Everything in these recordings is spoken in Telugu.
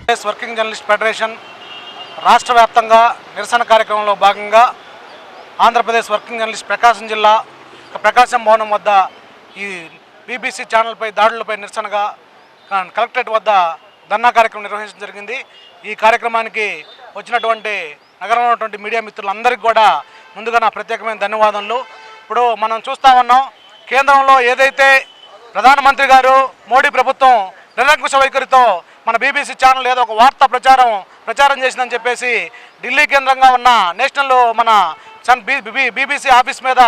వర్కింగ్ జర్నలిస్ట్ ఫెడరేషన్ రాష్ట్ర వ్యాప్తంగా నిరసన కార్యక్రమంలో భాగంగా ఆంధ్రప్రదేశ్ వర్కింగ్ జర్నలిస్ట్ ప్రకాశం జిల్లా ప్రకాశం భవనం వద్ద ఈ బీబీసీ ఛానల్పై దాడులపై నిరసనగా కలెక్టరేట్ వద్ద ధర్నా కార్యక్రమం నిర్వహించడం జరిగింది. ఈ కార్యక్రమానికి వచ్చినటువంటి నగరంలో ఉన్నటువంటి మీడియా మిత్రులందరికీ కూడా ముందుగా నా ప్రత్యేకమైన ధన్యవాదాలు. ఇప్పుడు మనం చూస్తూ ఉన్నాం, కేంద్రంలో ఏదైతే ప్రధానమంత్రి గారు మోడీ ప్రభుత్వం నిరంకుశ వైఖరితో మన బీబీసీ ఛానల్ ఏదో ఒక వార్తా ప్రచారం చేసిందని చెప్పేసి ఢిల్లీ కేంద్రంగా ఉన్న నేషనల్ మన బీబీసీ ఆఫీస్ మీద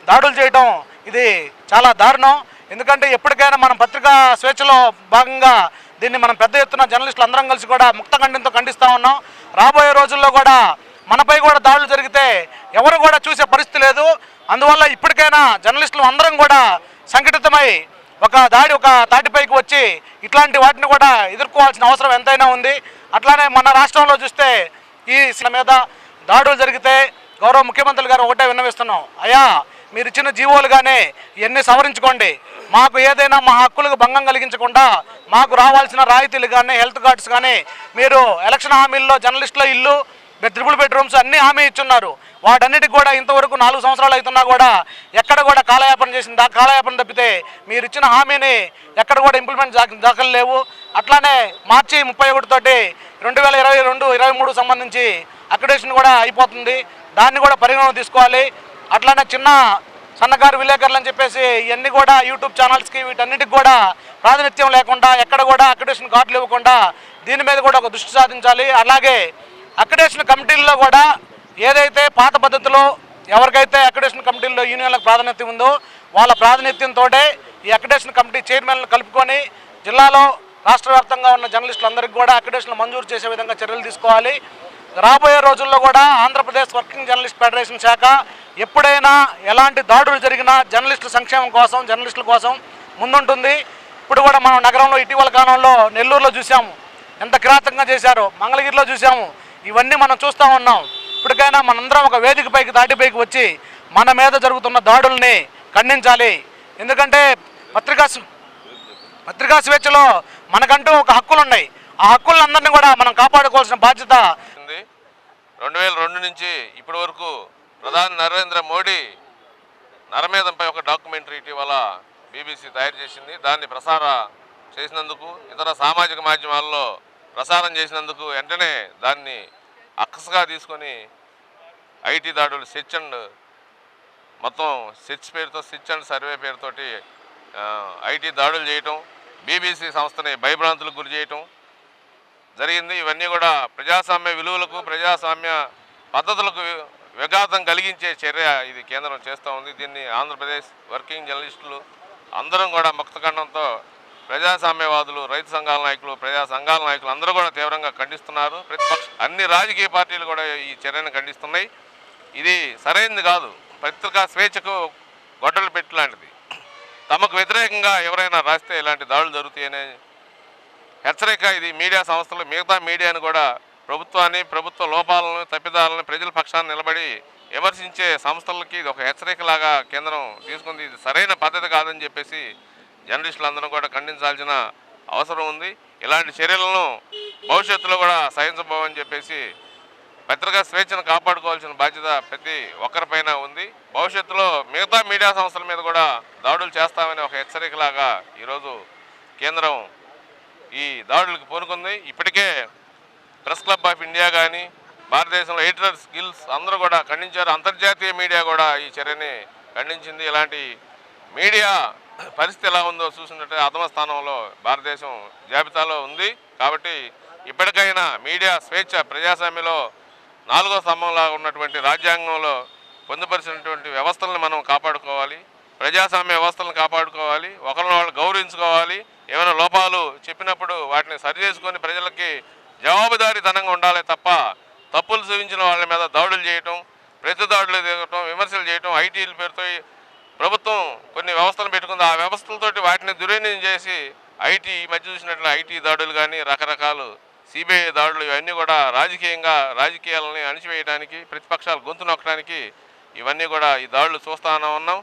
దాడులు చేయడం ఇది చాలా దారుణం. ఎందుకంటే ఎప్పటికైనా మనం పత్రికా స్వేచ్ఛలో భాగంగా దీన్ని మనం పెద్ద ఎత్తున జర్నలిస్టులు అందరం కలిసి కూడా ముక్తఖండంతో ఖండిస్తూ ఉన్నాం. రాబోయే రోజుల్లో కూడా మనపై కూడా దాడులు జరిగితే ఎవరు కూడా చూసే పరిస్థితి లేదు. అందువల్ల ఇప్పటికైనా జర్నలిస్టులు అందరం కూడా సంఘటితమై ఒక తాటిపైకి వచ్చి ఇట్లాంటి వాటిని కూడా ఎదుర్కోవాల్సిన అవసరం ఎంతైనా ఉంది. అట్లానే మన రాష్ట్రంలో చూస్తే ఈ మీద దాడులు జరిగితే గౌరవ ముఖ్యమంత్రి గారు ఒకటే విన్నవిస్తున్నాం, అయ్యా మీరు ఇచ్చిన జీవోలుగానే ఇవన్నీ సవరించుకోండి, మాకు ఏదైనా మా హక్కులకు భంగం కలిగించకుండా మాకు రావాల్సిన రాయితీలు కానీ హెల్త్ కార్డ్స్ కానీ మీరు ఎలక్షన్ హామీల్లో జర్నలిస్టుల ఇల్లు ట్రిపుల్ బెడ్రూమ్స్ అన్నీ హామీ ఇచ్చున్నారు. వాటన్నిటికి కూడా ఇంతవరకు 4 సంవత్సరాలు అవుతున్నా కూడా ఎక్కడ కూడా కాలయాపన తప్పితే మీరు ఇచ్చిన హామీని ఎక్కడ కూడా ఇంప్లిమెంట్ దాఖలు లేవు. అట్లానే మార్చి 31 తోటి 2022-23 సంబంధించి అక్రిడేషన్ కూడా అయిపోతుంది. దాన్ని కూడా పరిగణన తీసుకోవాలి. అట్లానే సన్నకారు విలేకరులు అని చెప్పేసి ఇవన్నీ కూడా యూట్యూబ్ ఛానల్స్కి వీటన్నిటికి కూడా ప్రాతినిధ్యం లేకుండా ఎక్కడ కూడా అక్రిడేషన్ కార్డులు ఇవ్వకుండా దీని మీద కూడా ఒక దృష్టి సాధించాలి. అలాగే అక్రిడేషన్ కమిటీల్లో కూడా ఏదైతే పాత పద్ధతిలో ఎవరికైతే అక్రిడేషన్ కమిటీల్లో యూనియన్లకు ప్రాధాన్యత ఉందో వాళ్ళ ప్రాతినిధ్యంతో ఈ అక్రిడేషన్ కమిటీ చైర్మన్లను కలుపుకొని జిల్లాలో రాష్ట్ర వ్యాప్తంగా ఉన్న జర్నలిస్టులందరికీ కూడా అక్రిడేషన్ మంజూరు చేసే విధంగా చర్యలు తీసుకోవాలి. రాబోయే రోజుల్లో కూడా ఆంధ్రప్రదేశ్ వర్కింగ్ జర్నలిస్ట్ ఫెడరేషన్ శాఖ ఎప్పుడైనా ఎలాంటి దాడులు జరిగినా జర్నలిస్టుల సంక్షేమం కోసం జర్నలిస్టుల కోసం ముందుంటుంది. ఇప్పుడు కూడా మనం నగరంలో ఇటీవల కాలంలో నెల్లూరులో చూసాము, ఎంత కిరాతకంగా చేశారో, మంగళగిరిలో చూసాము. ఇవన్నీ మనం చూస్తూ ఉన్నాం. ఇప్పటికైనా మనందరం ఒక తాటిపైకి వచ్చి మన మీద జరుగుతున్న దాడుల్ని ఖండించాలి. ఎందుకంటే పత్రికా స్వేచ్ఛలో మనకంటూ ఒక హక్కులు ఉన్నాయి. ఆ హక్కులందరినీ కూడా మనం కాపాడుకోవాల్సిన బాధ్యత. 2002 నుంచి ఇప్పటి వరకు ప్రధాని నరేంద్ర మోడీ నరమేధంపై ఒక డాక్యుమెంటరీ ఇటీవల బీబీసీ తయారు చేసింది. దాన్ని చేసినందుకు ఇతర సామాజిక మాధ్యమాల్లో ప్రసారం చేసినందుకు వెంటనే దాన్ని అక్కసగా తీసుకొని ఐటీ దాడులు మొత్తం సెర్చ్ అండ్ సర్వే పేరుతోటి ఐటీ దాడులు చేయటం, బీబీసీ సంస్థని భయభ్రాంతులకు గురి చేయటం జరిగింది. ఇవన్నీ కూడా ప్రజాస్వామ్య విలువలకు ప్రజాస్వామ్య పద్ధతులకు విఘాతం కలిగించే చర్య ఇది కేంద్రం చేస్తూ ఉంది. దీన్ని ఆంధ్రప్రదేశ్ వర్కింగ్ జర్నలిస్టులు అందరం కూడా ముక్తఖండంతో ప్రజాస్వామ్యవాదులు, రైతు సంఘాల నాయకులు, ప్రజా సంఘాల నాయకులు అందరూ కూడా తీవ్రంగా ఖండిస్తున్నారు. అన్ని రాజకీయ పార్టీలు కూడా ఈ చర్యను ఖండిస్తున్నాయి. ఇది సరైనది కాదు. పత్రికా స్వేచ్ఛకు గొడ్డలు పెట్టలాంటిది. తమకు వ్యతిరేకంగా ఎవరైనా రాస్తే ఇలాంటి దాడులు జరుగుతాయనే హెచ్చరిక ఇది మీడియా సంస్థలు, మిగతా మీడియాను కూడా ప్రభుత్వాన్ని, ప్రభుత్వ లోపాలను, తప్పిదాలను ప్రజల పక్షాన్ని నిలబడి విమర్శించే సంస్థలకి ఇది ఒక హెచ్చరికలాగా కేంద్రం తీసుకుంది. ఇది సరైన పద్ధతి కాదని చెప్పేసి జర్నలిస్టులందరూ కూడా ఖండించాల్సిన అవసరం ఉంది. ఇలాంటి చర్యలను భవిష్యత్తులో కూడా సహించబోమని చెప్పేసి పత్రికా స్వేచ్ఛను కాపాడుకోవాల్సిన బాధ్యత ప్రతి ఒక్కరిపైన ఉంది. భవిష్యత్తులో మిగతా మీడియా సంస్థల మీద కూడా దాడులు చేస్తామని ఒక హెచ్చరికలాగా ఈరోజు కేంద్రం ఈ దాడులకు పూనుకుంది. ఇప్పటికే ప్రెస్ క్లబ్ ఆఫ్ ఇండియా కానీ భారతదేశంలో ఎడిటర్స్ గిల్డ్స్ అందరూ కూడా ఖండించారు. అంతర్జాతీయ మీడియా కూడా ఈ చర్యని ఖండించింది. ఇలాంటి మీడియా పరిస్థితి ఎలా ఉందో చూసినట్టే అధమ స్థానంలో భారతదేశం జాబితాలో ఉంది. కాబట్టి ఇప్పటికైనా మీడియా స్వేచ్ఛ ప్రజాస్వామ్యంలో 4వ స్తంభంలాగా ఉన్నటువంటి రాజ్యాంగంలో పొందుపరిచినటువంటి వ్యవస్థలను మనం కాపాడుకోవాలి. ప్రజాస్వామ్య వ్యవస్థలను కాపాడుకోవాలి. ఒకరిని వాళ్ళు గౌరవించుకోవాలి. ఏమైనా లోపాలు చెప్పినప్పుడు వాటిని సరిచేసుకొని ప్రజలకి జవాబుదారీతనంగా ఉండాలి తప్ప తప్పులు చూపించిన వాళ్ళ మీద దాడులు చేయటం, ప్రతి దాడులు దిగటం, విమర్శలు చేయటం, ఐటీల పేరుతో ప్రభుత్వం కొన్ని వ్యవస్థలు పెట్టుకుంది. ఆ వ్యవస్థలతోటి వాటిని దుర్వినియోగం చేసి ఐటీ మధ్య చూసినట్లు ఐటీ దాడులు కానీ రకరకాలు సిబిఐ దాడులు ఇవన్నీ కూడా రాజకీయాలని అణిచివేయడానికి, ప్రతిపక్షాలు గొంతు నొక్కడానికి ఇవన్నీ కూడా ఈ దాడులు చూస్తూనే ఉన్నాం.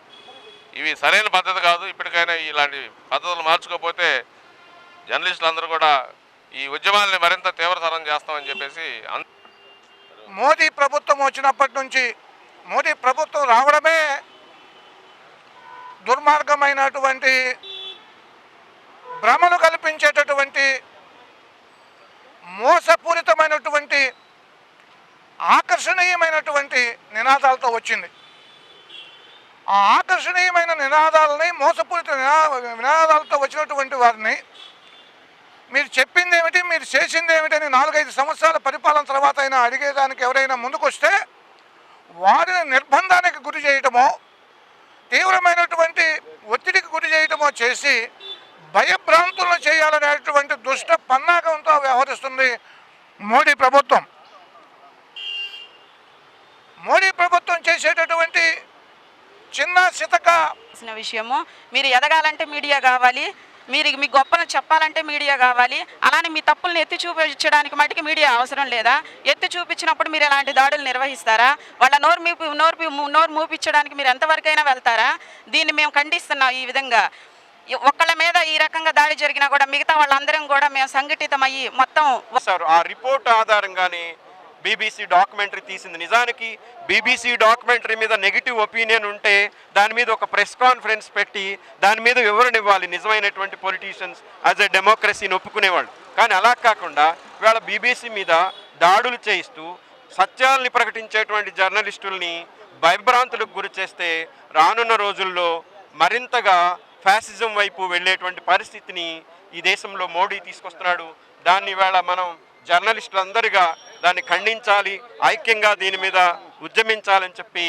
ఇవి సరైన పద్ధతి కాదు. ఇప్పటికైనా ఇలాంటి పద్ధతులు మార్చుకోకపోతే జర్నలిస్టులు అందరూ కూడా ఈ ఉద్యమాలని మరింత తీవ్రతరం చేస్తామని చెప్పేసి మోదీ ప్రభుత్వం వచ్చినప్పటి నుంచి మోదీ ప్రభుత్వం రావడమే దుర్మార్గమైనటువంటి భ్రమలు కల్పించేటటువంటి మోసపూరితమైనటువంటి ఆకర్షణీయమైనటువంటి నినాదాలతో వచ్చింది. ఆ ఆకర్షణీయమైన నినాదాలని మోసపూరిత నినాదాలతో వచ్చినటువంటి వారిని మీరు చెప్పింది ఏమిటి, మీరు చేసింది ఏమిటని 4-5 సంవత్సరాల పరిపాలన తర్వాత అయినా అడిగేదానికి ఎవరైనా ముందుకొస్తే వారిని నిర్బంధానికి గురి చేయటమో తీవ్రమైనటువంటి ఒత్తిడికి గురి చేయటమో చేసి భయభ్రాంతులను చేయాలనేటువంటి దుష్ట పన్నాగంతో వ్యవహరిస్తుంది మోడీ ప్రభుత్వం. మోడీ ప్రభుత్వం చేసేటటువంటి చిన్న చితక విషయము, మీరు ఎదగాలంటే మీడియా కావాలి, మీరు మీ గొప్పను చెప్పాలంటే మీడియా కావాలి. అలానే మీ తప్పులను ఎత్తి చూపించడానికి మటుకు మీడియా అవసరం లేదా? ఎత్తి చూపించినప్పుడు మీరు ఎలాంటి దాడులు నిర్వహిస్తారా? వాళ్ళ నోరు మూపించడానికి మీరు ఎంతవరకైనా వెళ్తారా? దీన్ని మేము ఖండిస్తున్నాం. ఈ విధంగా ఒక్కళ్ళ మీద ఈ రకంగా దాడి జరిగినా కూడా మిగతా వాళ్ళందరం కూడా మేము సంఘటితమయ్యి మొత్తం ఆ రిపోర్ట్ ఆధారంగానే బీబీసీ డాక్యుమెంటరీ తీసింది. నిజానికి బీబీసీ డాక్యుమెంటరీ మీద నెగిటివ్ ఒపీనియన్ ఉంటే దాని మీద ఒక ప్రెస్ కాన్ఫరెన్స్ పెట్టి దాని మీద వివరణ ఇవ్వాలి నిజమైనటువంటి పొలిటీషియన్స్ యాజ్ ఎ డెమోక్రసీని ఒప్పుకునేవాళ్ళు. కానీ అలా కాకుండా ఇవాళ బీబీసీ మీద దాడులు చేయిస్తూ సత్యాల్ని ప్రకటించేటువంటి జర్నలిస్టుల్ని భయభ్రాంతులకు గురి చేస్తే రానున్న రోజుల్లో మరింతగా ఫ్యాసిజం వైపు వెళ్ళేటువంటి పరిస్థితిని ఈ దేశంలో మోడీ తీసుకొస్తున్నాడు. దాన్ని ఇవాళ మనం జర్నలిస్టులందరిగా దాన్ని ఖండించాలి, ఐక్యంగా దీని మీద ఉద్యమించాలని చెప్పి